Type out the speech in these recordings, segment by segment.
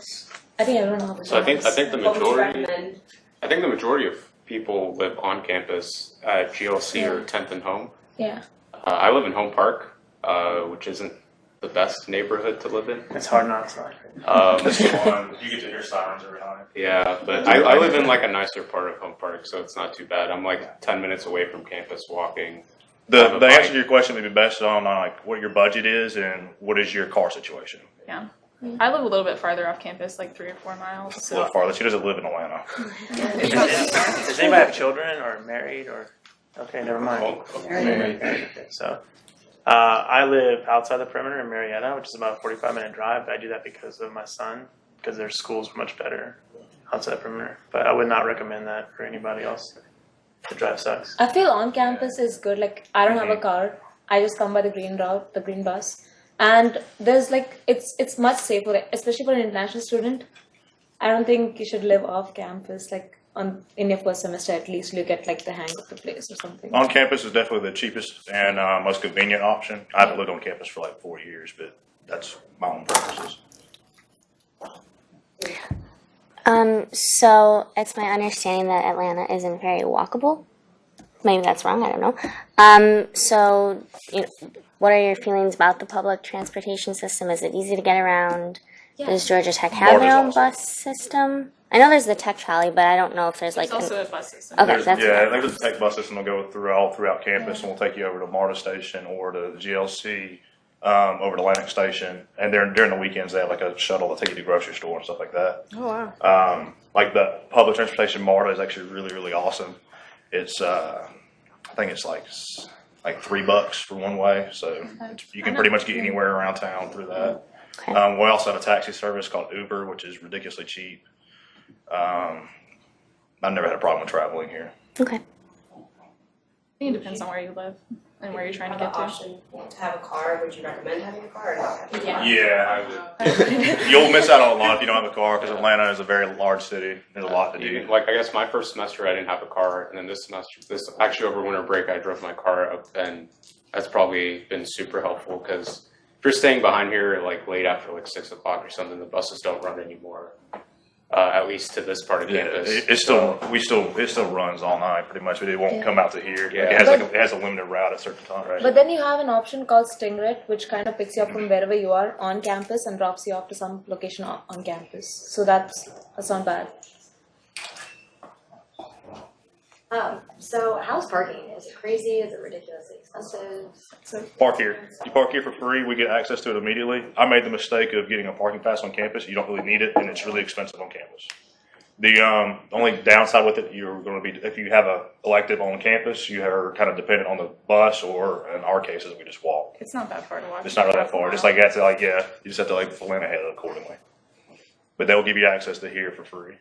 Wallace? I think everyone knows. So I think the majority of people live on campus at GLC or 10th and Home. Yeah. I live in Home Park, which isn't the best neighborhood to live in. It's hard not to. You get to hear sirens every time. Yeah, but I live in like a nicer part of Home Park, so it's not too bad. I'm like 10 minutes away from campus walking. The answer to your question would be based on like what your budget is and what is your car situation. Yeah. I live a little bit farther off campus, like 3 or 4 miles. A little farther. She doesn't live in Atlanta. Does anybody have children or married or? Okay, never mind. Married. Okay, so I live outside the perimeter in Marietta, which is about a 45-minute drive. I do that because of my son, because their schools are much better outside the perimeter. But I would not recommend that for anybody else. The drive sucks. I feel on campus is good. Like, I don't have a car. I just come by the green route, the green bus. And there's like, it's much safer, especially for an international student. I don't think you should live off campus, like in your first semester at least, you get like the hang of the place or something. On campus is definitely the cheapest and most convenient option. I haven't lived on campus for like 4 years, but that's my own preferences. So it's my understanding that Atlanta isn't very walkable. Maybe that's wrong, I don't know. So, what are your feelings about the public transportation system? Is it easy to get around? Yeah. Does Georgia Tech have their own bus system? I know there's the Tech Trolley, but I don't know if there's like... There's also a bus system. Okay, that's I think there's a Tech bus system that'll go all throughout campus, and we'll take you over to MARTA Station or to GLC, over to Atlantic Station. And during the weekends, they have like a shuttle that take you to the grocery store and stuff like that. Oh, wow. Like the public transportation MARTA is actually really, really awesome. It's, I think it's like $3 for one way, so you can pretty much get anywhere around town through that. Okay. We also have a taxi service called Uber, which is ridiculously cheap. I've never had a problem with traveling here. Okay. I think it depends on where you live and where you're trying to get to. Option to have a car, would you recommend having a car or not having a car? Yeah, I would. You'll miss out on a lot if you don't have a car because Atlanta is a very large city. There's a lot to do. Like, I guess my first semester I didn't have a car, and then this actually over winter break I drove my car up, and that's probably been super helpful because if you're staying behind here like late after like 6 o'clock or something, the buses don't run anymore. At least to this part of campus. It still runs all night pretty much, but it won't come out to here. Yeah. It has a limited route at certain times. Right? But then you have an option called Stingray, which kind of picks you up from wherever you are on campus and drops you off to some location on campus. So that's not bad. So how's parking? Is it crazy? Is it ridiculously expensive? Park here. You park here for free. We get access to it immediately. I made the mistake of getting a parking pass on campus. You don't really need it, and it's really expensive on campus. The only downside with it, you're going to be, if you have a elective on campus, you are kind of dependent on the bus, or in our cases, we just walk. It's not that far to walk. It's not really that far. Just like you have to, you just have to plan ahead accordingly. But they'll give you access to here for free.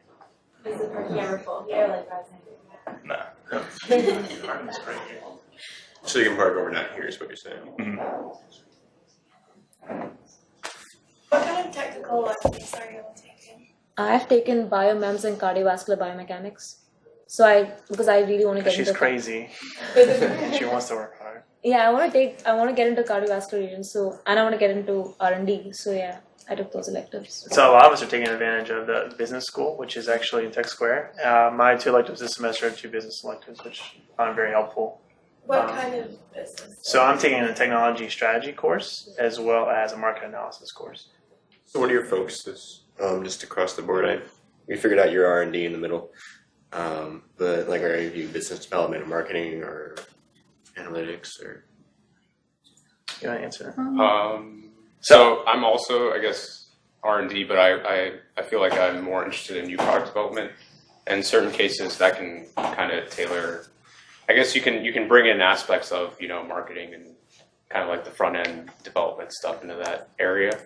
Is the parking ever full here? Like No. So you can park overnight here is what you're saying. Mm-hmm. What kind of technical lessons are you taking? I've taken biomems and cardiovascular biomechanics. So because I really want to get into... She's crazy. She wants to work hard. Yeah, I want to get into cardiovascular regions, and I want to get into R&D. So yeah, I took those electives. So a lot of us are taking advantage of the business school, which is actually in Tech Square. My 2 electives this semester are 2 business electives, which I find very helpful. What kind of business? So I'm taking a technology strategy course as well as a market analysis course. So what are your focuses, just across the board? We figured out your R&D in the middle, but like are you business development and marketing or analytics or? You want to answer? So I'm also, I guess, R&D, but I feel like I'm more interested in new product development. And in certain cases, that can kind of tailor. I guess you can bring in aspects of marketing and kind of like the front end development stuff into that area.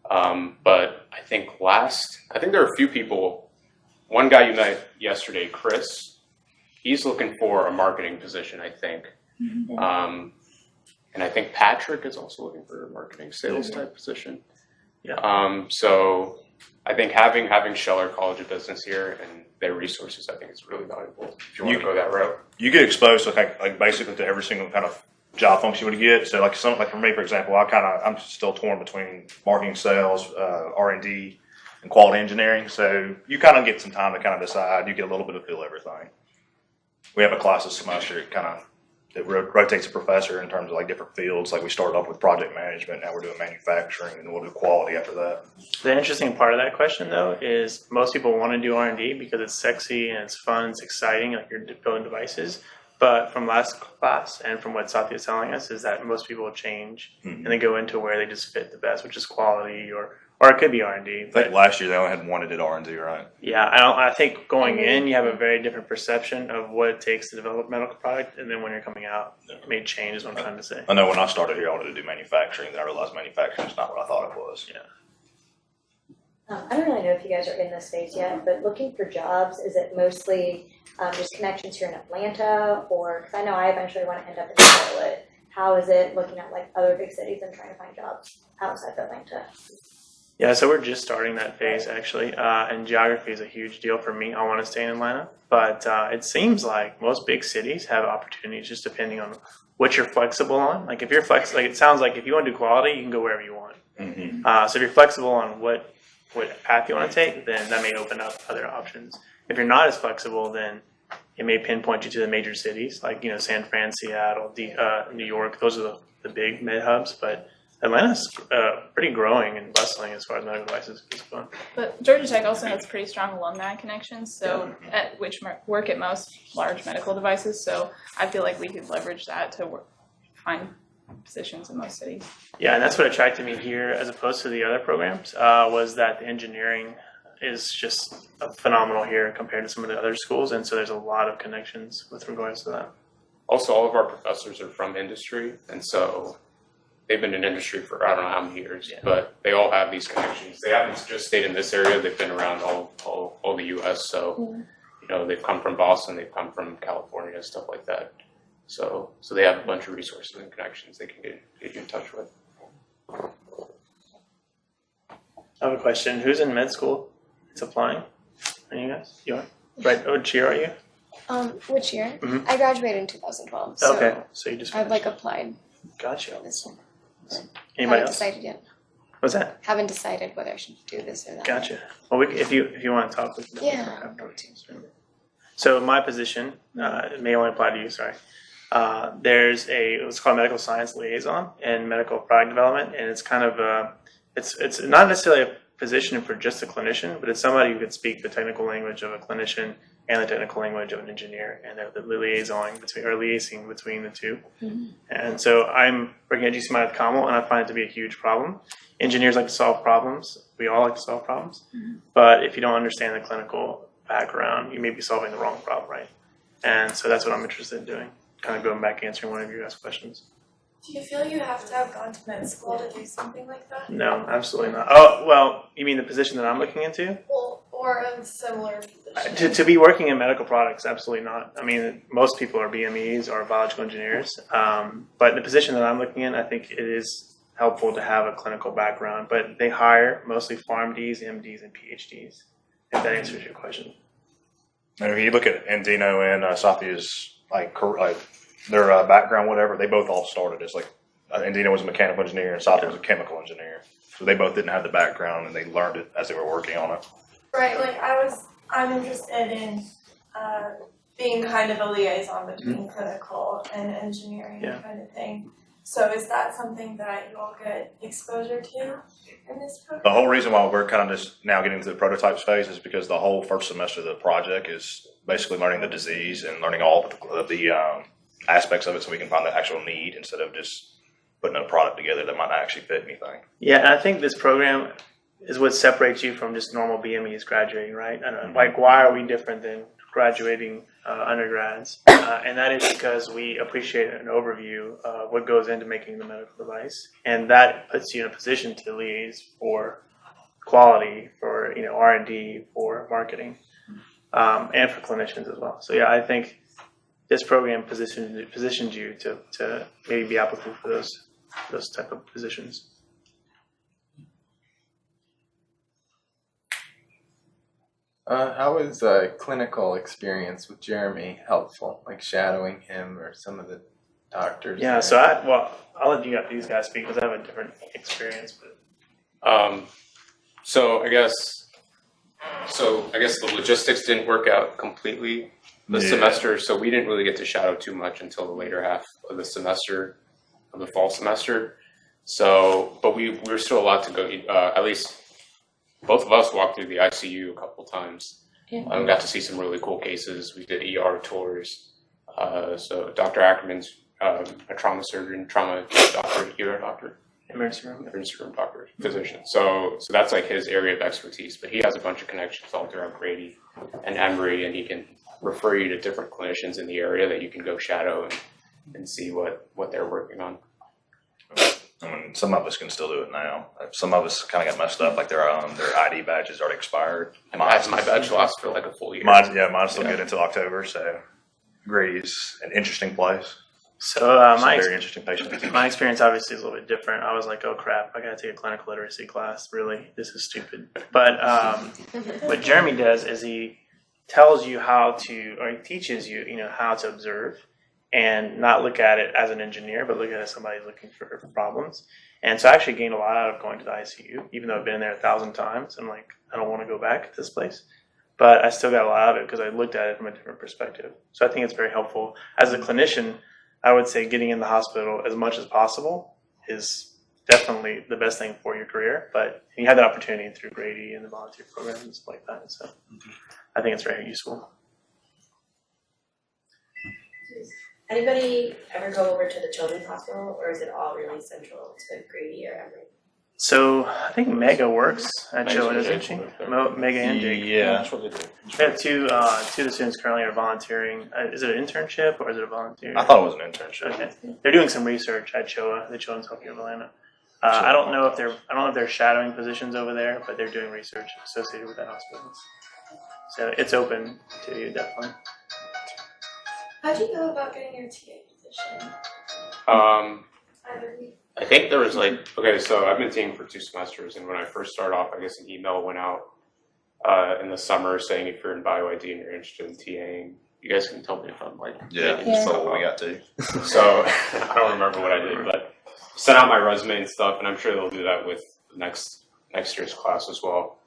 But I think there are a few people. One guy you met yesterday, Chris, he's looking for a marketing position, I think. Mm-hmm. And I think Patrick is also looking for a marketing sales type position. Yeah. So I think having Scheller College of Business here and their resources, I think is really valuable if you want to go that route. You get exposed to like basically to every single kind of job function you would get. So like for me, for example, I'm still torn between marketing, sales, R&D. and quality engineering. So you kind of get some time to kind of decide. You get a little bit of feel everything. We have a class this semester. It rotates a professor in terms of like different fields. Like we started off with project management. Now we're doing manufacturing, and we'll do quality after that. The interesting part of that question, though, is most people want to do R&D because it's sexy and it's fun, it's exciting, like you're building devices. But from last class and from what Satya is telling us is that most people change and they go into where they just fit the best, which is quality or it could be R&D. I think last year they only had one that did R&D, right? Yeah, I think going in you have a very different perception of what it takes to develop a medical product, and then when you're coming out, it may change. Is what I'm trying to say. I know when I started here, I wanted to do manufacturing. Then I realized manufacturing is not what I thought it was. Yeah. I don't really know if you guys are in this space yet, but looking for jobs, is it mostly just connections here in Atlanta, or because I know I eventually want to end up in Charlotte. How is it looking at like other big cities and trying to find jobs outside of Atlanta? Yeah, so we're just starting that phase actually, and geography is a huge deal for me. I want to stay in Atlanta, but it seems like most big cities have opportunities just depending on what you're flexible on. Like if you're flexible, like it sounds like if you want to do quality, you can go wherever you want. So if you're flexible on what path you want to take, then that may open up other options. If you're not as flexible, then it may pinpoint you to the major cities like San Fran, Seattle, New York. Those are the big med hubs, but Atlanta's pretty growing and bustling as far as medical devices is fun. But Georgia Tech also has pretty strong alumni connections, so which work at most large medical devices. So I feel like we could leverage that to find positions in most cities. Yeah, and that's what attracted me here as opposed to the other programs, was that the engineering is just phenomenal here compared to some of the other schools, and so there's a lot of connections with regards to that. Also, all of our professors are from industry, and so they've been in industry for I don't know how many years, but they all have these connections. They haven't just stayed in this area; they've been around all the U.S. So, they've come from Boston, they've come from California, stuff like that. So they have a bunch of resources and connections they can get you in touch with. I have a question. Who's in med school? It's applying. Are you guys? You are? Right. Which year are you? Which year? I graduated in 2012. So okay. So you just I've finished. applied Gotcha. this one. Anybody Haven't else? decided yet. What's that? Haven't decided whether I should do this or that. Gotcha. Well, if you want to talk with me. Yeah. So my position, it may only apply to you, sorry. There's what's called medical science liaison in medical product development, and it's kind of it's not necessarily a position for just a clinician, but it's somebody who can speak the technical language of a clinician and the technical language of an engineer, and they're the liaising between the two. And so I'm working at GC at Carmel, and I find it to be a huge problem. Engineers like to solve problems. We all like to solve problems, but if you don't understand the clinical background, you may be solving the wrong problem, right? And so that's what I'm interested in doing. Kind of going back answering one of your guys' questions. Do you feel you have to have gone to med school to do something like that? No, absolutely not. Oh, well, you mean the position that I'm looking into? Well, or a similar position? To be working in medical products, absolutely not. I mean, most people are BMEs or biological engineers. But the position that I'm looking in, I think it is helpful to have a clinical background. But they hire mostly PharmDs, MDs, and PhDs, if that answers your question. And if you look at Andino and Satya's their background, whatever, they both all started as Andino was a mechanical engineer and Satya was a chemical engineer. So they both didn't have the background, and they learned it as they were working on it. Right, I'm interested in being kind of a liaison between clinical and engineering kind of thing. So is that something that you all get exposure to in this program? The whole reason why we're kind of just now getting into the prototypes phase is because the whole first semester of the project is basically learning the disease and learning all of the aspects of it, so we can find the actual need instead of just putting a product together that might not actually fit anything. Yeah, and I think this program is what separates you from just normal BMEs graduating, right? And like, why are we different than graduating undergrads? And that is because we appreciate an overview of what goes into making the medical device, and that puts you in a position to liaise for quality, for R&D, for marketing, and for clinicians as well. So yeah, I think this program positions you to maybe be applicable for those type of positions. How is a clinical experience with Jeremy helpful, like shadowing him or some of the doctors? Yeah, so I'll let these guys speak because I have a different experience. So I guess So I guess the logistics didn't work out completely this semester, so we didn't really get to shadow too much until the later half of the semester, of the fall semester. So, but we were still allowed to go, at least both of us walked through the ICU a couple times. Yeah. Got to see some really cool cases. We did ER tours. So Dr. Ackerman's a trauma surgeon, trauma doctor, ER doctor. Emergency room doctor, physician. So that's like his area of expertise, but he has a bunch of connections all throughout Grady and Emory, and he can refer you to different clinicians in the area that you can go shadow and see what they're working on. I mean, some of us can still do it now. Some of us kind of got messed up, like their ID badges already expired. My badge lasts for like a full year. Mine's still good until October, so Grady's an interesting place. So very interesting patients. my experience obviously is a little bit different. I was like, oh crap, I gotta take a clinical literacy class. Really, this is stupid. But what Jeremy does is he tells you how to, or he teaches you, how to observe and not look at it as an engineer, but look at it as somebody looking for problems. And so I actually gained a lot out of going to the ICU, even though I've been there 1,000 times. I'm like, I don't want to go back to this place. But I still got a lot out of it because I looked at it from a different perspective. So I think it's very helpful. As a clinician, I would say getting in the hospital as much as possible is definitely the best thing for your career. But you have that opportunity through Grady and the volunteer programs and stuff like that. So I think it's very useful. Anybody ever go over to the children's hospital, or is it all really central to Grady or Emory? So I think Mega works at Chilla, doesn't she? Mega and Jake. Yeah, that's what they do. We have two of the students currently are volunteering. Is it an internship or is it a volunteer? I thought it was an internship. Okay. They're doing some research at CHOA, the Children's Healthcare of Atlanta. I don't know if they're shadowing positions over there, but they're doing research associated with that hospital. So it's open to you, definitely. How do you go about getting your TA position? I think there was so I've been teaching for 2 semesters, and when I first started off, I guess an email went out in the summer saying if you're in BioID and you're interested in TAing, you guys can tell me if I'm so we got to. So I don't remember what I did, but sent out my resume and stuff, and I'm sure they'll do that with next year's class as well.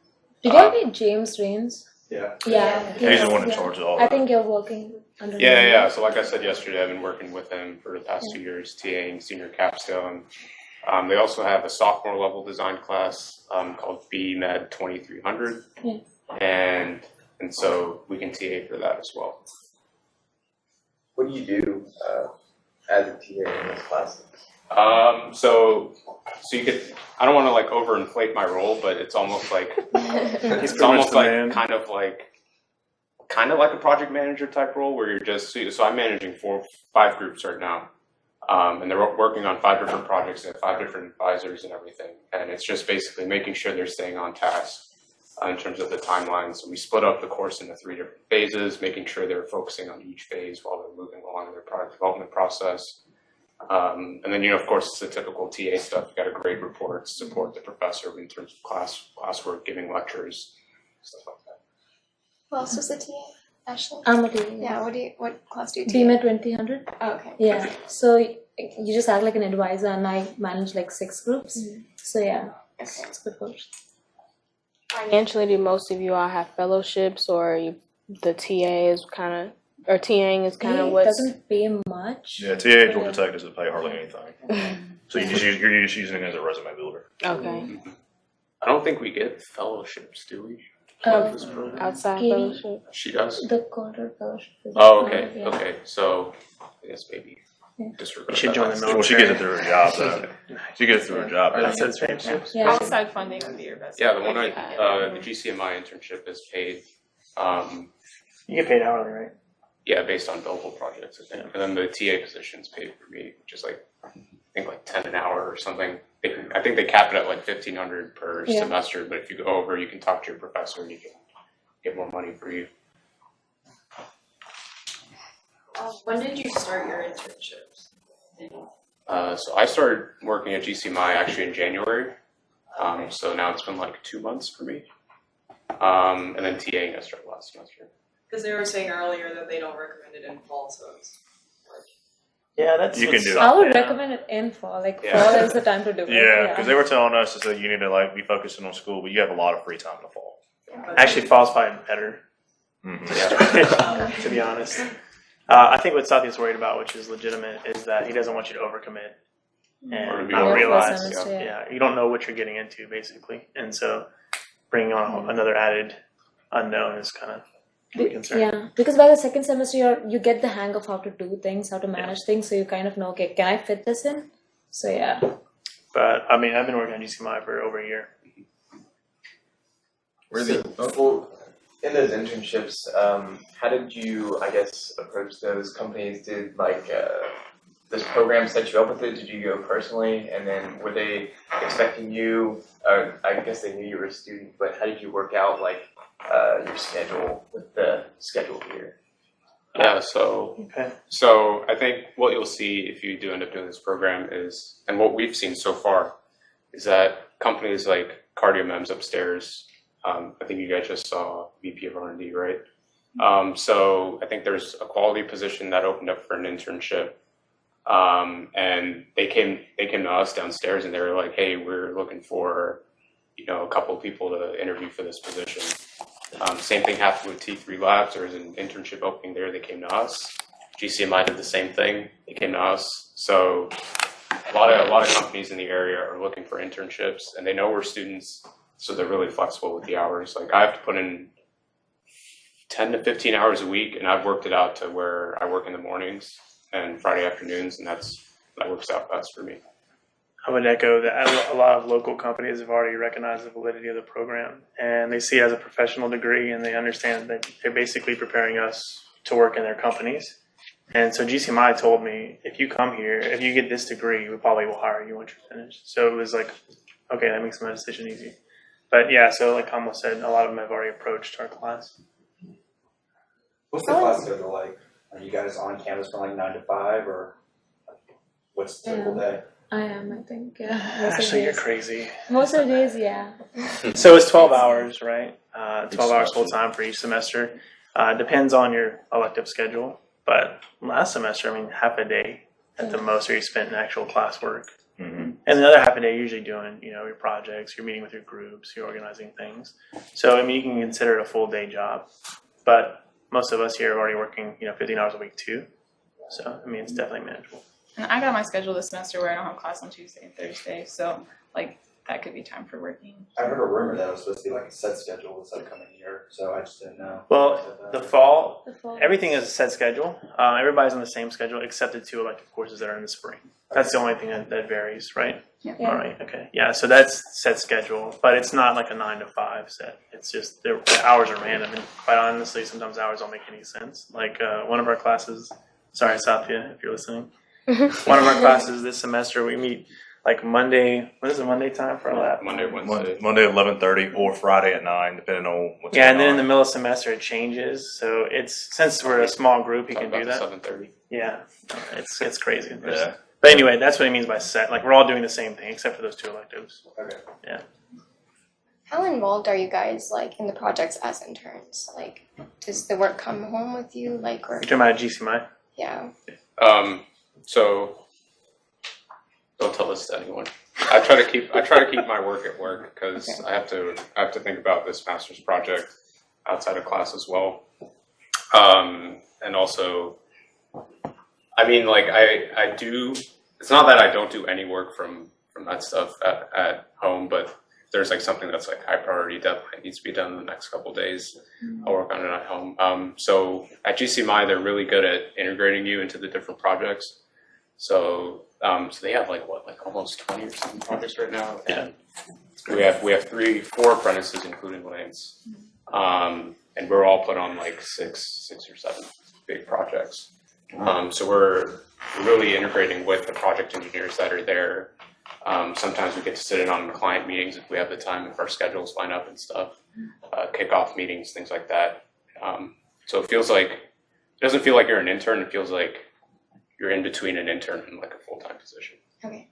Did you have any James Rains? Yeah. Yeah. He's the one in charge of all I that. think you're working under him. Yeah. So like I said yesterday, I've been working with him for the past 2 years, TAing senior capstone. They also have a sophomore level design class called BMed 2300, and so we can TA for that as well. What do you do as a TA in those classes? So you could. I don't want to overinflate my role, but it's almost like kind of like a project manager type role where you're just. So I'm managing 5 groups right now. And they're working on 5 different projects. They have 5 different advisors and everything. And it's just basically making sure they're staying on task in terms of the timeline. So we split up the course into 3 different phases, making sure they're focusing on each phase while they're moving along in their product development process. And then, of course, it's the typical TA stuff. You got to grade reports, support the professor in terms of classwork, giving lectures, stuff like that. Who else is the TA? Ashley? I'm a TA. Yeah, what class do you TA? BME 2000. Oh, okay. Yeah. So you just act like an advisor, and I manage 6 groups. So yeah, it's good course. Financially, do most of you all have fellowships, or the TA is kind of, or TAing is kind of what? It doesn't pay much. Yeah, TA at Georgia Tech doesn't pay hardly anything. So you're just using it as a resume builder. Okay. I don't think we get fellowships, do we? Outside fellowship? She does? The Coulter fellowship. Oh, okay. Yeah. Okay. So I guess maybe disregard. You should join the military. Well, she gets it through her job, though. She gets it through her job. Yeah. Outside funding would be your best. Yeah, the one the GCMI internship is paid. You get paid hourly, right? Yeah, based on billable projects, I think. And then the TA position's paid for me, which is I think 10 an hour or something. I think they cap it at $1,500 per semester, but if you go over, you can talk to your professor and you can get more money for you. When did you start your internships? So I started working at GCMI actually in January. So now it's been 2 months for me. And then TAing I started last semester. Because they were saying earlier that they don't recommend it in fall, so it's Yeah, that's you can do it. I would recommend it in fall. Fall is the time to do it. Yeah, because they were telling us that you need to be focusing on school, but you have a lot of free time in the fall. Actually, fall's probably better, to be honest. I think what Satya's worried about, which is legitimate, is that he doesn't want you to overcommit and not realize, you don't know what you're getting into, basically. And so bringing on another added unknown is kind of a concern. Yeah, because by the second semester, you get the hang of how to do things, how to manage things, so you kind of know, okay, can I fit this in? So yeah. But I mean, I've been working on GCMI for over a year. In those internships, how did you, I guess, approach those companies? Did those programs set you up with it? Did you go personally? And then were they expecting you? I guess they knew you were a student, but how did you work out your schedule with the schedule here? Yeah, so I think what you'll see if you do end up doing this program is, and what we've seen so far, is that companies like CardioMEMS upstairs, I think you guys just saw VP of R&D, right? So I think there's a quality position that opened up for an internship, and they came to us downstairs and they were like, hey, we're looking for a couple of people to interview for this position. Same thing happened with T3 Labs. There was an internship opening there. They came to us. GCMI did the same thing. They came to us. So a lot of companies in the area are looking for internships, and they know we're students, so they're really flexible with the hours. Like I have to put in 10 to 15 hours a week, and I've worked it out to where I work in the mornings and Friday afternoons, and that works out best for me. I would echo that a lot of local companies have already recognized the validity of the program, and they see it as a professional degree, and they understand that they're basically preparing us to work in their companies. And so GCMI told me, if you come here, if you get this degree, we probably will hire you once you're finished. So it was like, okay, that makes my decision easy. But yeah, so like Kamala said, a lot of them have already approached our class. What's the class schedule like? Are you guys on campus from like 9 to 5, or what's the typical day? I am, I think, yeah. Actually, you're crazy. Most of the days, yeah. So it's 12 hours, right? 12 hours full time for each semester. Depends on your elective schedule. But last semester, I mean, half a day at the most where you spent in actual classwork. Mm-hmm. And the other half a day usually doing, your projects, you're meeting with your groups, you're organizing things. So, I mean, you can consider it a full day job. But most of us here are already working, 15 hours a week too. So, I mean, it's definitely manageable. And I got my schedule this semester where I don't have class on Tuesday and Thursday, so that could be time for working. I heard a rumor that it was supposed to be like a set schedule this upcoming year, so I just didn't know. Well, the fall, everything is a set schedule. Everybody's on the same schedule except the 2 elective courses that are in the spring. That's the only thing that varies, right? Yeah. All right. Okay. Yeah. So that's set schedule, but it's not like a 9 to 5 set. It's just the hours are random, and quite honestly, sometimes hours don't make any sense. Like one of our classes. Sorry, Satya, if you're listening. One of our classes this semester, we meet like Monday. What is the Monday time for our lab? Monday, Wednesday. Monday at 11:30 or Friday at 9, depending on what's and going then on. in the middle of semester it changes. So since we're a small group, you can do that. 7:30. Yeah, it's crazy. Yeah. But anyway, that's what he means by set. Like we're all doing the same thing except for those 2 electives. Okay. Yeah. How involved are you guys in the projects as interns? Does the work come home with you? Or You're talking about GCMI? Yeah. So don't tell this to anyone. I try to keep my work at work because I have to think about this master's project outside of class as well. And also, I mean, I do. It's not that I don't do any work from that stuff at home, but there's something that's high priority deadline needs to be done in the next couple of days. I'll work on it at home. So at GCMI, they're really good at integrating you into the different projects. So they have almost 20 or something projects right now. And we have 4 apprentices, including Lance. And we're all put on 6 or 7 big projects. So we're really integrating with the project engineers that are there. Sometimes we get to sit in on client meetings if we have the time, if our schedules line up and stuff, kickoff meetings, things like that. So it doesn't feel like you're an intern. It feels like you're in between an intern and a full-time position. Okay.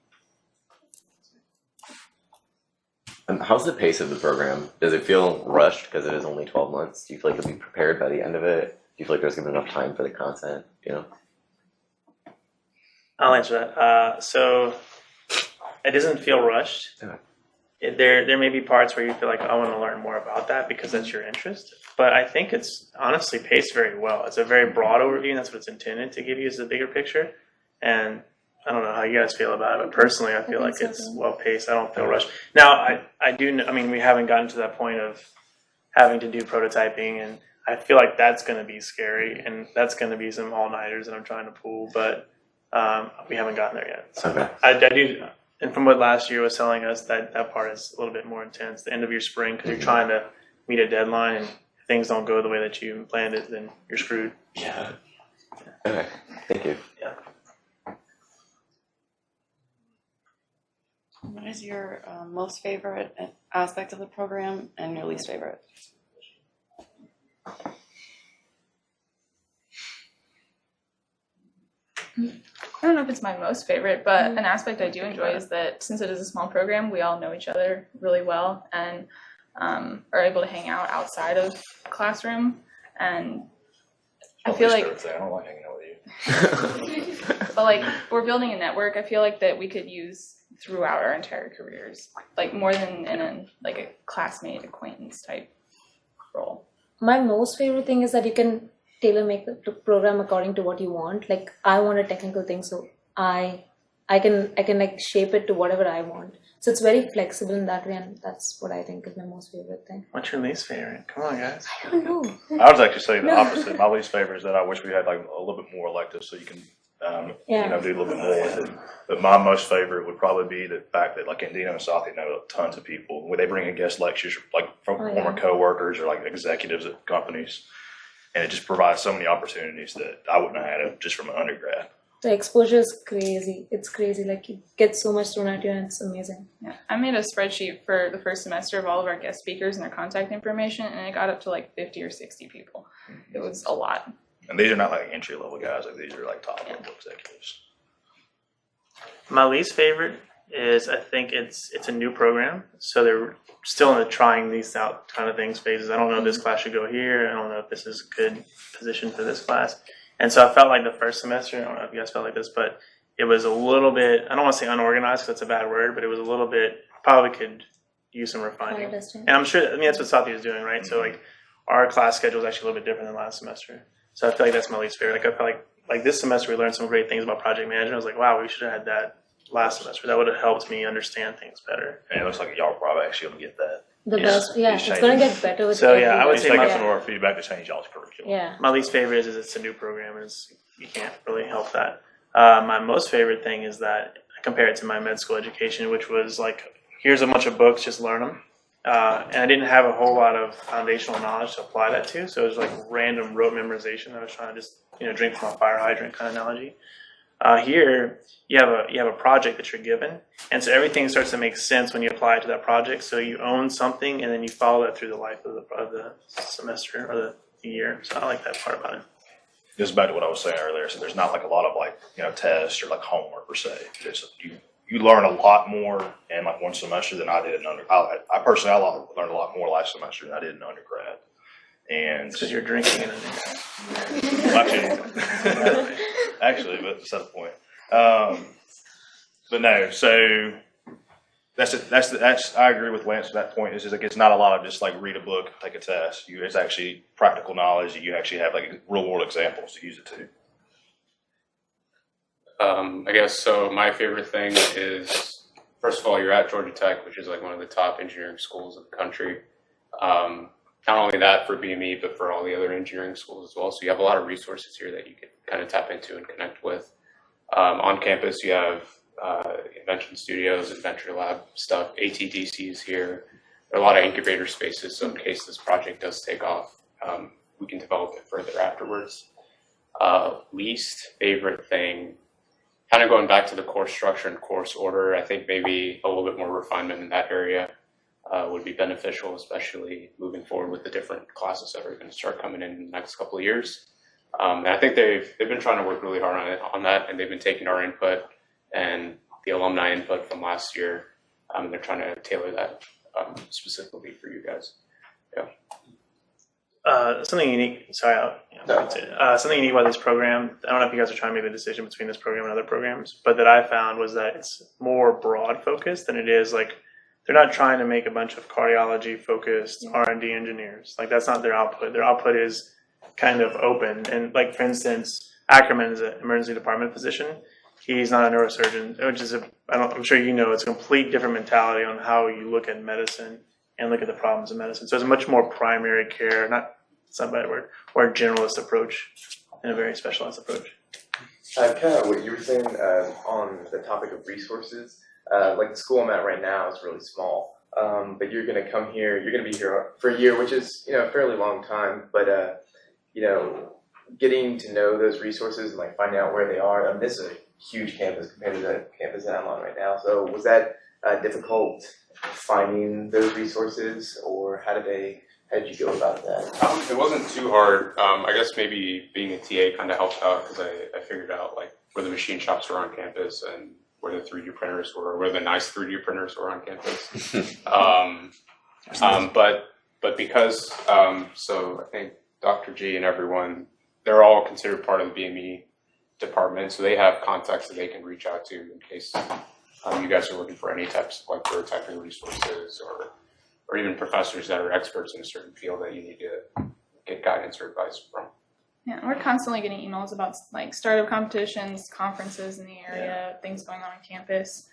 How's the pace of the program? Does it feel rushed because it is only 12 months? Do you feel like you'll be prepared by the end of it? Do you feel like there's going to be enough time for the content? I'll answer that. So it doesn't feel rushed. there may be parts where you feel like I want to learn more about that because that's your interest. But I think it's honestly paced very well. It's a very broad overview, and that's what it's intended to give you, is the bigger picture. And I don't know how you guys feel about it, but personally, I feel like it's well paced. I don't feel rushed. Now, I do. I mean, we haven't gotten to that point of having to do prototyping, and I feel like that's going to be scary, and that's going to be some all nighters that I'm trying to pull. But we haven't gotten there yet. So Okay. I do. And from what last year was telling us, that part is a little bit more intense. The end of your spring, because you're trying to meet a deadline, and if things don't go the way that you planned it, then you're screwed. Yeah. Okay. Thank you. Yeah. What is your most favorite aspect of the program and your least favorite? I don't know if it's my most favorite, but an aspect I do enjoy is that since it is a small program, we all know each other really well and are able to hang out outside of classroom. And I feel like, I don't like hanging out with you. but like we're building a network. I feel like that we could use throughout our entire careers, like more than in a classmate acquaintance type role. My most favorite thing is that you can tailor make the program according to what you want. Like I want a technical thing, so I can like shape it to whatever I want. So it's very flexible in that way, and that's what I think is my most favorite thing. What's your least favorite? Come on, guys. I don't know. I was actually saying the opposite. My least favorite is that I wish we had like a little bit more electives, so you can do a little bit more with it. But my most favorite would probably be the fact that like Andino and South, know tons of people. Where they bring in guest lectures like from former coworkers or like executives at companies, and it just provides so many opportunities that I wouldn't have had just from an undergrad. The exposure is crazy. It's crazy. Like you get so much thrown at you, and it's amazing. Yeah, I made a spreadsheet for the first semester of all of our guest speakers and their contact information, and it got up to like 50 or 60 people. It was a lot. And these are not like entry level guys. Like these are like top level executives. My least favorite is I think it's a new program, so they're still in the trying these out kind of things phases. I don't know if this class should go here. I don't know if this is a good position for this class. And so I felt like the first semester, I don't know if you guys felt like this, but it was a little bit, I don't want to say unorganized because that's a bad word, but it was a little bit, probably could use some refining. And I'm sure, I mean, that's what Satya is doing, right? So like our class schedule is actually a little bit different than last semester. So I feel like that's my least favorite. Like I felt like this semester we learned some great things about project management. I was like, wow, we should have had that last semester. That would have helped me understand things better. And it looks like y'all probably actually able to get that. The best, it's going to get better with so yeah, I would say taking some of our feedback to change y'all's curriculum. Yeah. My least favorite is it's a new program, and you can't really help that. My most favorite thing is that I compare it to my med school education, which was like, here's a bunch of books, just learn them. And I didn't have a whole lot of foundational knowledge to apply that to, so it was like random rote memorization. I was trying to just drink from a fire hydrant kind of analogy. Here, you have a project that you're given, and so everything starts to make sense when you apply it to that project. So you own something, and then you follow that through the life of the semester or the year. So I like that part about it. Just back to what I was saying earlier. So there's not like a lot of like tests or like homework per se. You learn a lot more in like one semester than I did in undergrad. I personally learned a lot more last semester than I did in undergrad. And because you're drinking in actually, but that's the point. But no, so that's I agree with Lance at that point. Is like it's not a lot of just like read a book, take a test. It's actually practical knowledge. You actually have like real world examples to use it to. I guess so. My favorite thing is, first of all, you're at Georgia Tech, which is like one of the top engineering schools in the country. Not only that for BME, but for all the other engineering schools as well. So you have a lot of resources here that you can kind of tap into and connect with. On campus, you have invention studios, inventor lab stuff, ATDCs here. There are a lot of incubator spaces, so in case this project does take off, we can develop it further afterwards. Least favorite thing, kind of going back to the course structure and course order, I think maybe a little bit more refinement in that area would be beneficial, especially moving forward with the different classes that are going to start coming in the next couple of years. And I think they've been trying to work really hard on that, and they've been taking our input and the alumni input from last year, and they're trying to tailor that specifically for you guys. Yeah. Something unique. Sorry, something unique about this program. I don't know if you guys are trying to make the decision between this program and other programs, but that I found was that it's more broad focused than it is like they're not trying to make a bunch of cardiology focused R&D engineers. Like that's not their output. Their output is kind of open. And like for instance, Ackerman is an emergency department physician. He's not a neurosurgeon, which is I'm sure you know, it's a complete different mentality on how you look at medicine and look at the problems of medicine. So it's a much more primary care, it's not a bad word, or a generalist approach and a very specialized approach. Kind of what you were saying on the topic of resources, like the school I'm at right now is really small, but you're going to come here, you're going to be here for a year, which is, a fairly long time, but, getting to know those resources and like finding out where they are. I mean, this is a huge campus compared to the campus that I'm on right now. So was that difficult finding those resources, or how did you go about that? It wasn't too hard. I guess maybe being a TA kind of helped out because I figured out like where the machine shops were on campus and where the 3D printers were, where the nice 3D printers were on campus. But because so I think Dr. G and everyone, they're all considered part of the BME department, so they have contacts that they can reach out to in case you guys are looking for any types of like prototyping resources or even professors that are experts in a certain field that you need to get guidance or advice from. Yeah, we're constantly getting emails about like startup competitions, conferences in the area, things going on campus,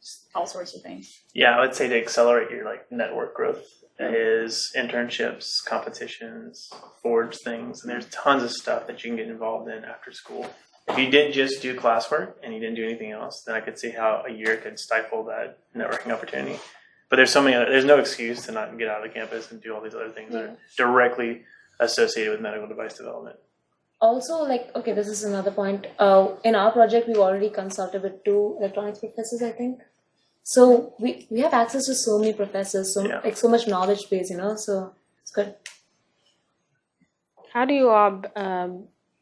just all sorts of things. Yeah, I would say to accelerate your like network growth is internships, competitions, forge things, and there's tons of stuff that you can get involved in after school. If you did just do classwork and you didn't do anything else, then I could see how a year could stifle that networking opportunity. But there's there's no excuse to not get out of the campus and do all these other things that are directly associated with medical device development. Also, like, okay, this is another point. In our project, we've already consulted with 2 electronics professors, I think. So we have access to so many professors, so much knowledge base, so it's good. How do you all,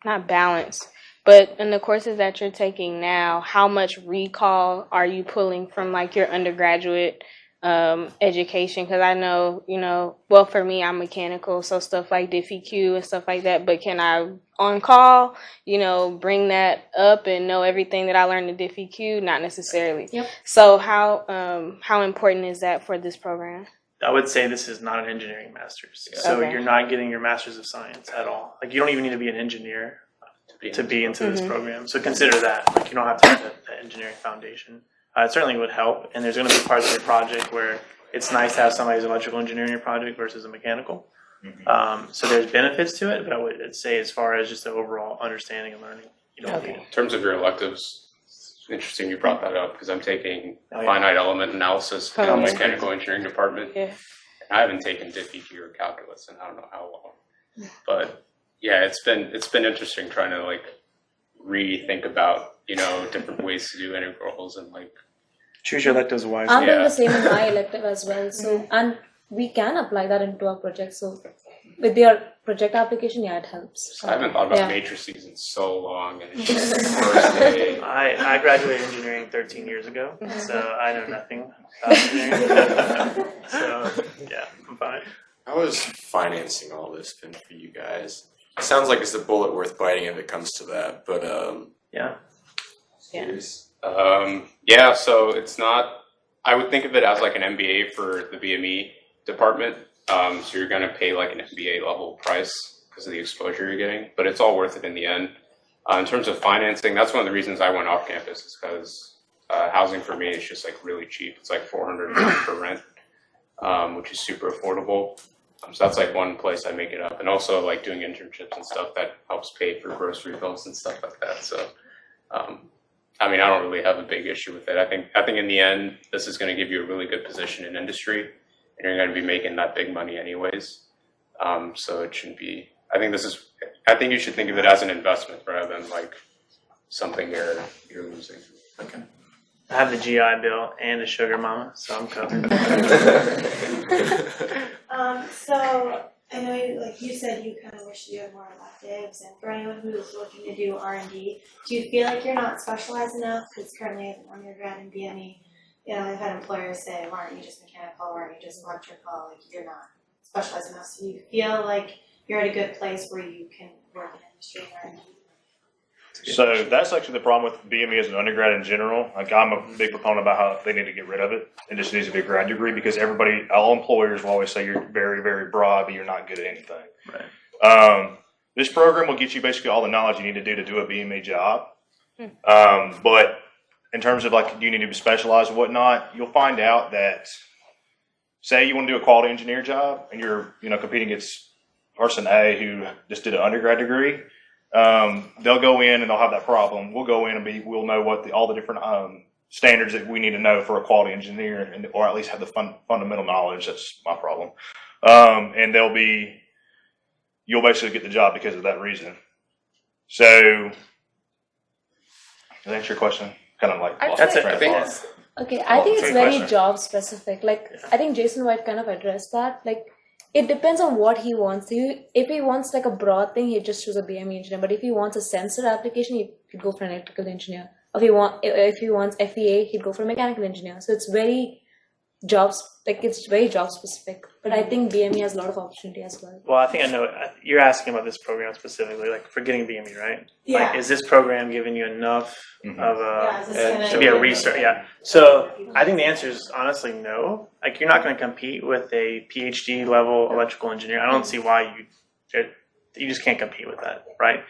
not balance, but in the courses that you're taking now, how much recall are you pulling from like your undergraduate education? Because I know, well, for me, I'm mechanical, so stuff like DiffyQ and stuff like that, but can I, on call, bring that up and know everything that I learned in DiffyQ? Not necessarily. Yep. So how important is that for this program? I would say this is not an engineering master's. So you're not getting your master's of science at all. Like you don't even need to be an engineer to be into this program. So consider that. Like you don't have to have the engineering foundation. It certainly would help. And there's going to be parts of your project where it's nice to have somebody who's electrical engineer in your project versus a mechanical. So there's benefits to it, but I would say as far as just the overall understanding and learning, you don't need it. In terms of your electives, it's interesting you brought that up because I'm taking finite element analysis in the mechanical engineering department. And I haven't taken DiffyQ or calculus in I don't know how long. But yeah, it's been interesting trying to like rethink about, different ways to do integrals and like choose your electives wisely. I'm doing the same in my elective as well. So and we can apply that into our project. So with your project application, it helps. I haven't thought about matrices in so long, and it's just the first day. I graduated engineering 13 years ago, so I know nothing about engineering. So yeah, I'm fine. How has financing all this been for you guys? It sounds like it's a bullet worth biting if it comes to that, but so it's not. I would think of it as like an MBA for the BME department. So you're going to pay like an MBA level price because of the exposure you're getting, but it's all worth it in the end. In terms of financing, that's one of the reasons I went off campus is because housing for me is just like really cheap. It's like $400 for rent, which is super affordable. So that's like one place I make it up, and also like doing internships and stuff that helps pay for grocery bills and stuff like that. So, I don't really have a big issue with it. I think in the end, this is going to give you a really good position in industry, and you're going to be making that big money anyways. So it shouldn't be. I think you should think of it as an investment rather than like something you're losing. Okay. I have the GI Bill and a sugar mama, so I'm covered. So I know, you said, you kind of wish you had more electives, and for anyone who's looking to do R&D, do you feel like you're not specialized enough? Because currently, as an undergrad in BME, I've had employers say, "Why aren't you just mechanical? Why aren't you just electrical? Like you're not specialized enough." So you feel like you're at a good place where you can work in industry and R&D. So that's actually the problem with BME as an undergrad in general. Like I'm a big proponent about how they need to get rid of it. It just needs to be a grad degree because all employers will always say you're very, very broad, but you're not good at anything. Right. This program will get you basically all the knowledge you need to do a BME job. But in terms of like, do you need to be specialized and whatnot, you'll find out that, say you want to do a quality engineer job and you're, competing against person A who just did an undergrad degree. They'll go in and they'll have that problem. We'll go in and we'll know what all the different standards that we need to know for a quality engineer, or at least have the fundamental knowledge. That's my problem. And you'll basically get the job because of that reason. So, does that answer your question? Kind of like that's it. Okay, I think it's very job specific. Like, I think Jason White kind of addressed that. Like, it depends on what he wants. If he wants like a broad thing, he'd just choose a BME engineer. But if he wants a sensor application, he'd go for an electrical engineer. Or if he wants FEA, he'd go for a mechanical engineer. So it's very job specific. But I think BME has a lot of opportunity as well. Well, I think I know. You're asking about this program specifically, like for getting BME, right? Yeah. Like, is this program giving you enough to be a research? Yeah. So I think the answer is honestly no. Like, you're not going to compete with a PhD level electrical engineer. I don't see why you just can't compete with that, right?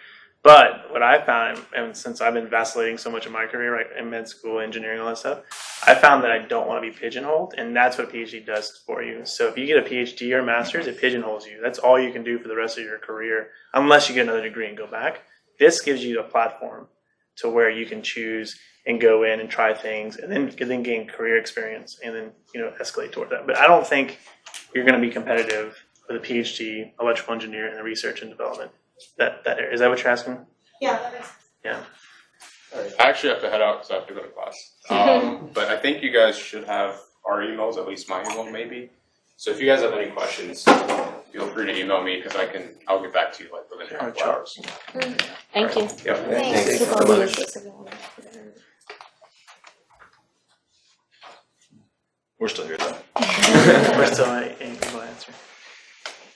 But what I found, and since I've been vacillating so much in my career, right, in med school, engineering, all that stuff, I found that I don't want to be pigeonholed, and that's what a PhD does for you. So if you get a PhD or a master's, it pigeonholes you. That's all you can do for the rest of your career, unless you get another degree and go back. This gives you a platform to where you can choose and go in and try things, and then gain career experience, and then escalate toward that. But I don't think you're going to be competitive with a PhD, electrical engineer, in the research and development. That area. Is that what you're asking? Yeah, that makes sense. Yeah. I actually have to head out because I have to go to class. But I think you guys should have our emails, at least my email maybe. So if you guys have any questions, feel free to email me because I'll get back to you like within a couple hours. Thank you. Yeah. Thanks. We're still here though. We're still ain't able to answer.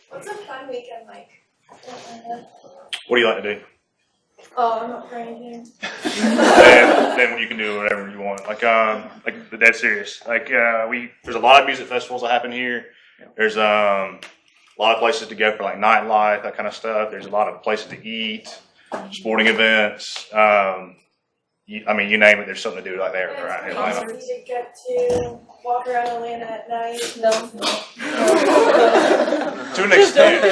What's a fun weekend like? What do you like to do? Oh, I'm not for anything. then you can do whatever you want. Like dead serious. Like there's a lot of music festivals that happen here. There's a lot of places to go for like nightlife, that kind of stuff. There's a lot of places to eat, sporting events. You name it. There's something to do like there right here in Atlanta. Did you get to walk around Atlanta at night? No. To an extent.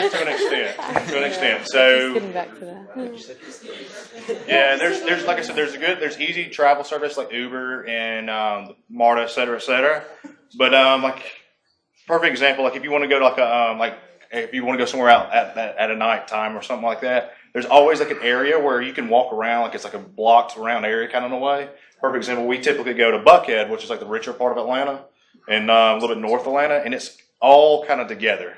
So Getting back to that. yeah, there's like I said, there's easy travel service like Uber and MARTA, et cetera. But like perfect example, like if you want to go to if you want to go somewhere out at a night time or something like that, there's always like an area where you can walk around, like it's like a blocked around area kind of in a way. Perfect example, we typically go to Buckhead, which is like the richer part of Atlanta, and a little bit north Atlanta, and it's all kind of together.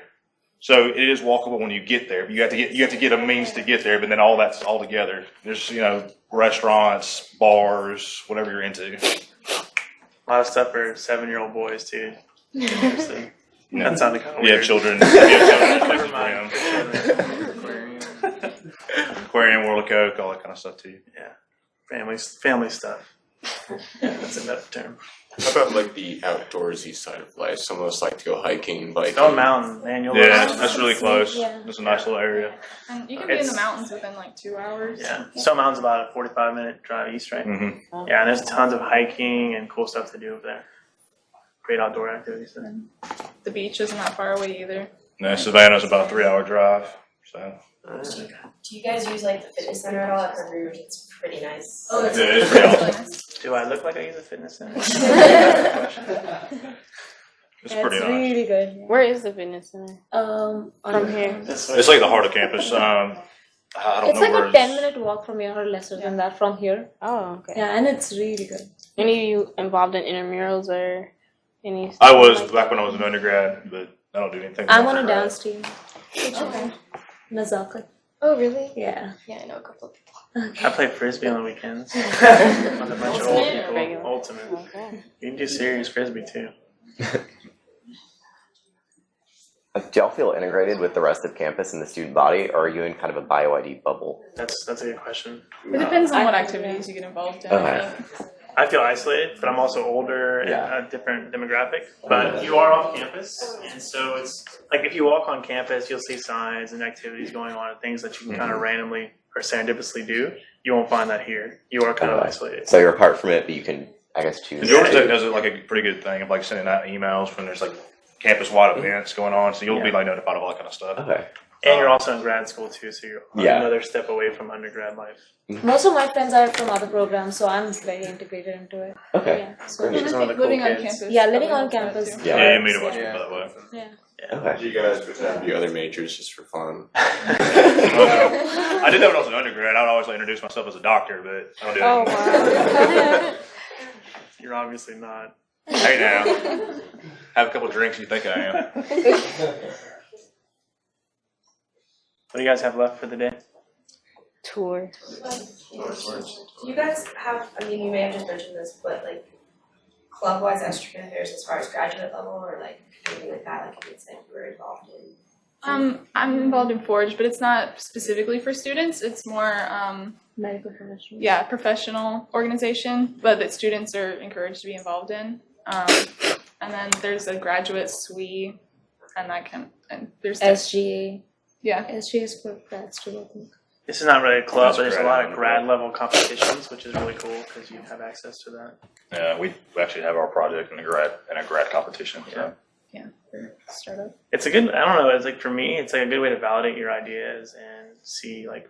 So it is walkable when you get there. But you have to get a means to get there, but then all that's all together. There's restaurants, bars, whatever you're into. A lot of stuff for 7-year-old boys too. That sounded kind of weird. You have children. Never mind. Aquarium, World of Coke, all that kind of stuff too. Yeah, family stuff. That's another term. How about like the outdoorsy side of life? Some of us like to go hiking, biking. Stone Mountain, man. That's really close. It's a nice little area. And you can be in the mountains within like 2 hours. Yeah, Stone Mountain's about a 45-minute drive east, right? Mm-hmm. Yeah, and there's tons of hiking and cool stuff to do over there. Great outdoor activities there. The beach isn't that far away either. No, Savannah's about a 3-hour drive. So. Do you guys use like the fitness center at all at River Rouge? It's pretty nice. Oh, it's pretty awesome. Do I look like I use a fitness center? It's pretty nice. Really good. Where is the fitness center? From here. It's like the heart of campus. I don't it's know like where a 10-minute walk from here, or lesser than that from here. Oh, okay. Yeah, and it's really good. Any of you involved in intramurals or any? I was back when I was an undergrad, but I don't do anything. I'm on a dance team. Nazaka. Oh, really? Yeah. Yeah, I know a couple of people. I play frisbee on the weekends with a bunch of old people. Regular. Ultimate. You can do serious frisbee too. Do y'all feel integrated with the rest of campus and the student body, or are you in kind of a BioID bubble? That's a good question. It depends on what activities you get involved in. Okay. I think. I feel isolated, but I'm also older and a different demographic. But you are off campus, and so it's like if you walk on campus, you'll see signs and activities going on and things that you can kind of randomly or serendipitously do. You won't find that here. You are kind of isolated. So you're apart from it, but you can, I guess, choose. And Georgia Tech does it like a pretty good thing of like sending out emails when there's like campus-wide events going on, so you'll be like notified of all that kind of stuff. Okay. And you're also in grad school too, so you're Yeah. another step away from undergrad life. Most of my friends are from other programs, so I'm very integrated into it. Okay. Yeah, so She's one of the cool Living on kids. campus. yeah, living on probably helps campus. that too. Yeah, you meet a bunch of people that way. Yeah. Okay. Do you guys pretend to be other majors just for fun? I did that when I was an undergrad. I would always like, introduce myself as a doctor, but I don't do that. wow. You're obviously not. Hey now, have a couple drinks, you think I am. What do you guys have left for the day? Tour. Do you guys have, I mean, you may have just mentioned this, but like club-wise extracurriculars affairs as far as graduate level or like anything like that, like you had said you were involved in? I'm involved in Forge, but it's not specifically for students. It's more, Medical professionals. yeah, professional organization, but that students are encouraged to be involved in. And then there's a graduate SWE, and there's SGA. Yeah. SGA is for grads too, I think. This is not really a club, That's but there's a grad lot of level. grad level competitions, which is really cool because you have access to that. Yeah, we actually have our project in a grad competition. So. Yeah, for startup. It's a good, I don't know, it's like for me, it's like a good way to validate your ideas and see like,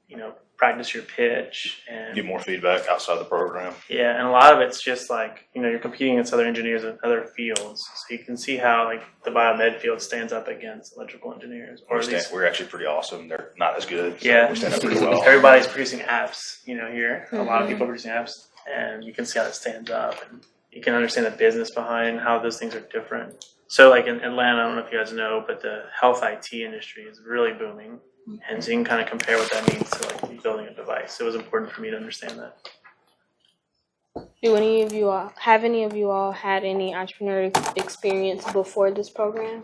you know, practice your pitch and Get more feedback outside the program. yeah, and a lot of it's just like, you know, you're competing against other engineers in other fields. So you can see how like the biomed field stands up against electrical engineers. Or at least, We're actually pretty awesome. They're not as good. So yeah, we stand up pretty well. everybody's producing apps, you know, here. A lot of people are producing apps and you can see how it stands up and you can understand the business behind how those things are different. So like in Atlanta, I don't know if you guys know, but the health IT industry is really booming. And so you can kind of compare what that means to like building a device. It was important for me to understand that. Do any of you all have any had any entrepreneurial experience before this program?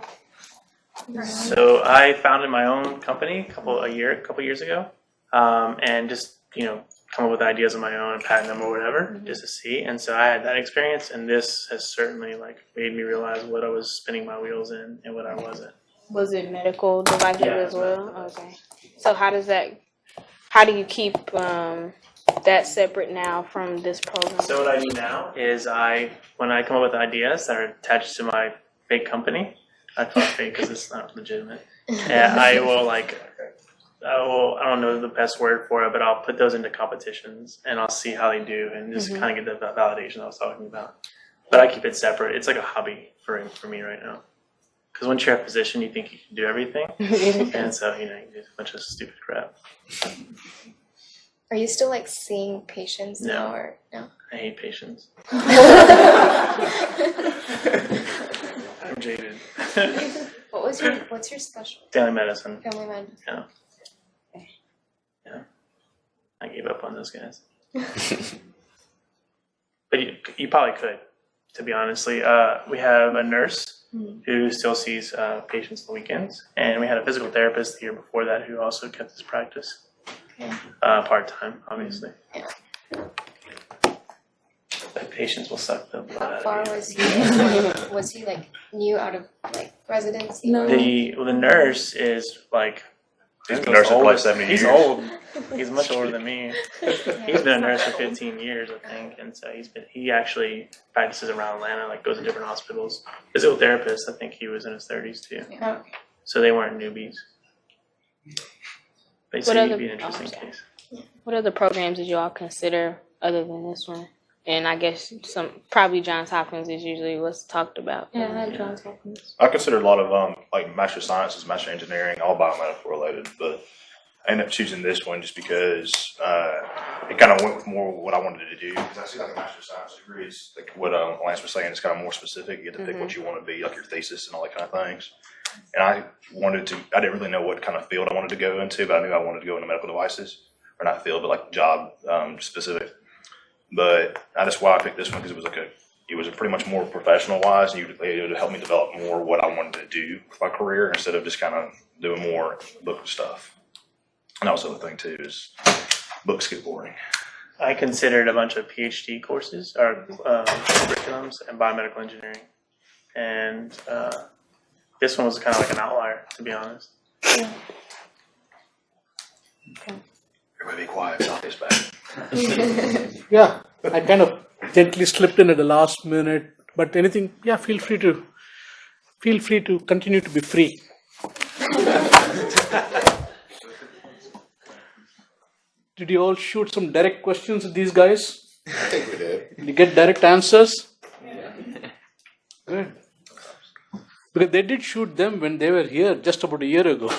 So I founded my own company a couple years ago, and just come up with ideas on my own and patent them or whatever, just to see. And so I had that experience, and this has certainly made me realize what I was spinning my wheels in and what I wasn't. Was it medical devices as well? Okay. So how do you keep that separate now from this program? So what I do now is when I come up with ideas that are attached to my fake company, I call it fake because it's not legitimate. And I don't know the best word for it, but I'll put those into competitions and I'll see how they do and just kind of get the validation I was talking about. But I keep it separate. It's like a hobby for me right now. Because once you're in a position, you think you can do everything. And so, you do a bunch of stupid crap. Are you still seeing patients No. now or no? I hate patients. I'm jaded. What's your specialty? Family medicine. Family medicine. Yeah. Yeah. I gave up on those guys. But you probably could, to be honestly. We have a nurse who still sees patients on the weekends, and we had a physical therapist the year before that who also kept his practice part-time, obviously. Yeah. But patients will suck the blood How out of far you. was he? Was he new out of residency? No. The nurse is He's been a nurse for 70 years. He's old. He's much older than me. He's been a nurse for 15 years, I think, and so he actually practices around Atlanta, goes to different hospitals. Physical therapist, I think he was in his 30s too. Yeah. So they weren't newbies. But What he'd other- be an interesting case. What other programs did you all consider other than this one? And I guess probably Johns Hopkins is usually what's talked about. Yeah, I had Johns Hopkins. I considered a lot of master of sciences, master of engineering, all biomedical related, but I ended up choosing this one just because it kind of went with more what I wanted to do. Because I see a master of science degree is what Lance was saying. It's kind of more specific. You get to pick what you want to be, your thesis and all that kind of things. And I didn't really know what kind of field I wanted to go into, but I knew I wanted to go into medical devices, or not field, but job specific. But that's why I picked this one, because it was it was pretty much more professional wise. It would help me develop more what I wanted to do with my career instead of just kind of doing more book stuff. And that was the other thing too, is books get boring. I considered a bunch of PhD courses or curriculums in biomedical engineering, and this one was kind of like an outlier, to be honest. Yeah. Everybody be quiet, Sally's back. Yeah, I kind of gently slipped in at the last minute, but anything, yeah, feel free to continue to be free. Did you all shoot some direct questions at these guys? I think we did. Did you get direct answers? Good. Because they did shoot them when they were here just about a year ago.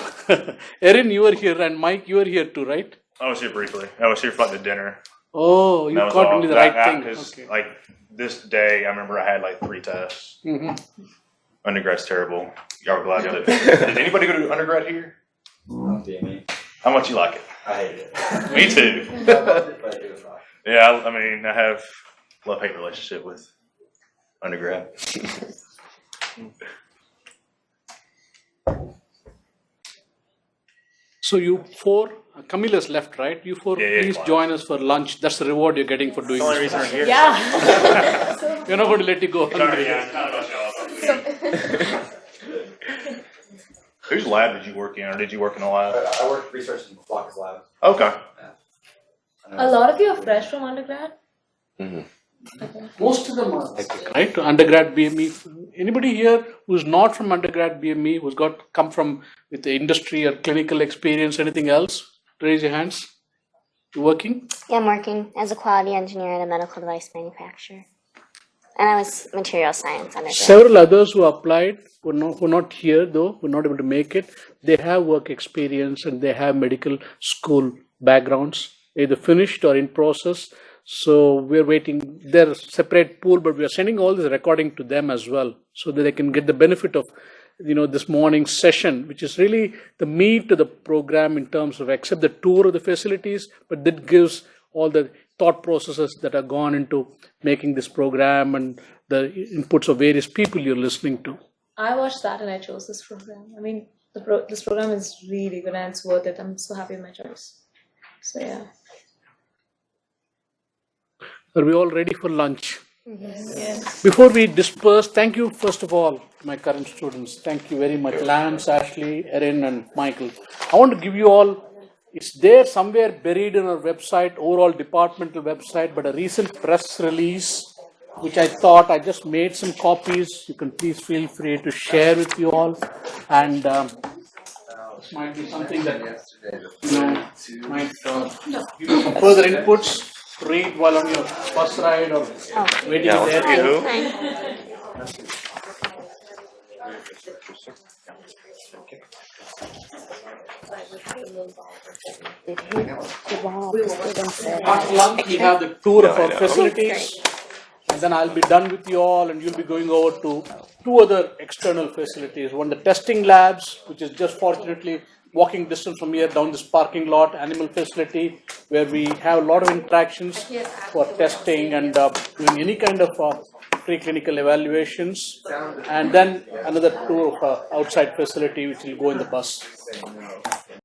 Erin, you were here, and Mike, you were here too, right? I was here briefly. I was here for like the dinner. Oh, you caught only the right thing. Okay. Like this day, I remember I had like 3 tests. Mm-hmm. Undergrad's terrible. Y'all were glad to do it. Did anybody go to undergrad here? BME. How much you like it? I hate it. Me too. But it was fun. Yeah, I mean, I have love-hate relationship with undergrad. So you 4, Camilla's left, right? You 4, Yeah, please join us for lunch. That's the reward you're getting for doing That's the this. only reason we're here. Yeah. We're not going to let you go hungry. Sorry, yeah, it's not about y'all. Whose lab did you work in, or did you work in a lab? I worked research in Flocka's lab. Okay. A lot of you are fresh from undergrad? Mm-hmm. Okay. Most of them are, right? Undergrad BME. Anybody here who's not from undergrad BME, who's come from with the industry or clinical experience, anything else? Raise your hands. You working? Yeah, I'm working as a quality engineer at a medical device manufacturer. And I was material science undergrad. Several others who applied were not here though, were not able to make it. They have work experience and they have medical school backgrounds, either finished or in process. So we're waiting. They're a separate pool, but we are sending all this recording to them as well, so that they can get the benefit of, this morning's session, which is really the meat of the program in terms of except the tour of the facilities, but that gives all the thought processes that are gone into making this program and the inputs of various people you're listening to. I watched that and I chose this program. I mean, this program is really good and it's worth it. I'm so happy with my choice. So yeah. Are we all ready for lunch? Yes. Before we disperse, thank you first of all to my current students. Thank you very much, Lance, Ashley, Erin, and Michael. I want to give you all, it's there somewhere buried in our website, overall departmental website, but a recent press release, which I thought I just made some copies. You can please feel free to share with you all. And this might be something that, might give you some further inputs. Read while on your bus ride or waiting there. After lunch, we have the tour of our facilities, and then I'll be done with you all, and you'll be going over to 2 other external facilities. One, the testing labs, which is just fortunately walking distance from here down this parking lot, animal facility, where we have a lot of interactions for testing and doing any kind of preclinical evaluations. And then another tour of outside facility, which will go in the bus.